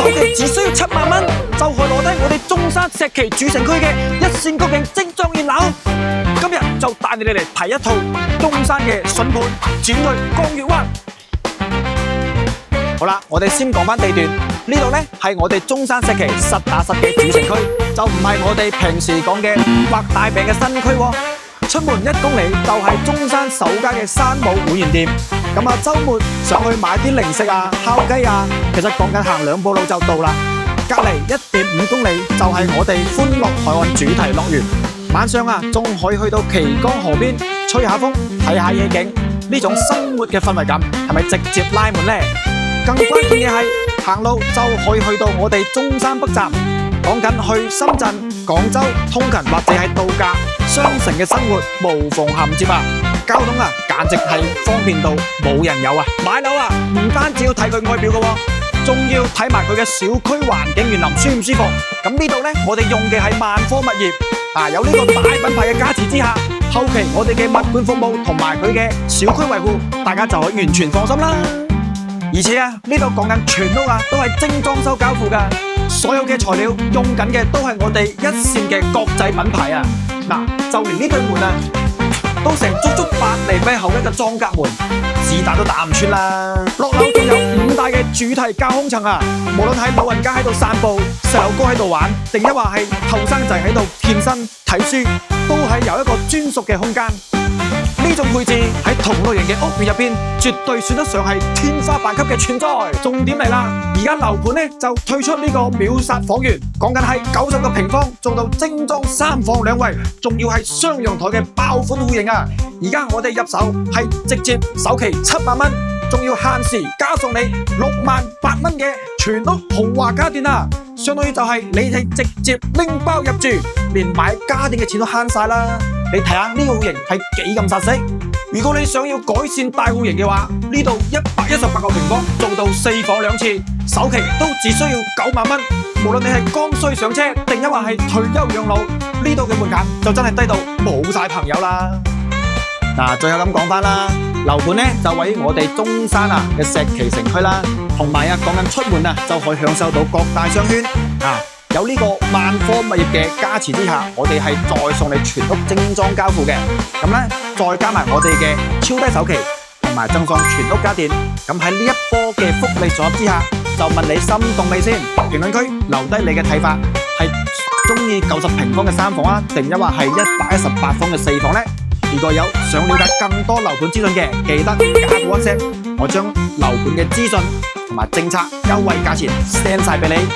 首期只需要7萬蚊，就可以攞低我哋中山石岐主城區嘅一線國型精裝現樓。今日就帶你哋嚟睇一套中山嘅筍盤，轉去江月灣。好啦，我哋先講翻地段，呢度呢係我哋中山石岐實打實嘅主城區，就唔係我哋平時講嘅畫大餅嘅新區喎。出門1公里就係中山首家嘅山姆會員店。咁啊，週末上去買啲零食啊、烤雞啊，其實講緊行2步路就到啦。隔離1.5公里就係我哋歡樂海岸主題樂園。晚上啊，仲可以去到旗江河邊吹下風、睇下夜景，呢種生活嘅氛圍感係咪直接拉滿呢？更關鍵嘅係行路就可以去到我哋中山北站。講緊去深圳、廣州通勤或者係度假，雙城嘅生活無縫銜接啊！交通啊，簡直係方便到冇人有啊！買樓啊，唔單止要睇佢外表嘅喎，仲要睇埋佢嘅小區環境園林舒唔舒服。咁呢度呢，我哋用嘅係萬科物業啊，有呢個大品牌嘅加持之下，後期我哋嘅物管服務同埋佢嘅小區維護，大家就可以完全放心啦。而且啊，呢度講緊全屋啊，都係精裝修交付噶，所有嘅材料用緊嘅都係我哋一線嘅國際品牌啊！嗱，就連呢對門啊，都成足8厘米厚一個裝甲門，子彈都打唔穿啦。落樓仲有5大嘅主題架空層啊，無論係老人家喺度散步、細路哥喺度玩，定一話係後生仔喺度健身睇書，都係有一個專屬嘅空間。呢種配置喺同類型嘅屋苑入邊，絕對算得上係天花板級嘅存在。重點嚟啦，而家樓盤呢就推出呢個秒殺房源，講緊係90個平方做到精裝3房2衛，仲要係雙陽台嘅爆款戶型啊！而家我哋入手係直接首期7萬蚊，仲要限時加送你6萬8蚊嘅全屋豪華家電啊！相當於就係你係直接拎包入住，連買家電嘅錢都慳晒啦！你睇下呢個戶型係幾咁實色。如果你想要改善大戶型嘅話，呢度118個平方做到4房2廁，首期都只需要9萬蚊。無論你係剛需上車，定一話係退休養老，呢度嘅門檻就真係低到冇晒朋友啦。嗱，最後咁講翻啦，樓盤呢就位於我哋中山啊嘅石岐城區啦，同埋啊講緊出門啊就可以享受到各大商圈啊。有呢個萬科物業嘅加持之下，我哋係再送你全屋精裝交付嘅。咁呢，再加埋我哋嘅超低首期，同埋贈送全屋家電。咁喺呢一波嘅福利組合之下，就問你心動未先？評論區留低你嘅睇法，係中意90平方嘅3房啊，定一話係118方嘅4房呢？如果有想了解更多樓盤資訊嘅，記得加個 WhatsApp，我將樓盤嘅資訊同埋政策優惠價錢 send 晒俾你。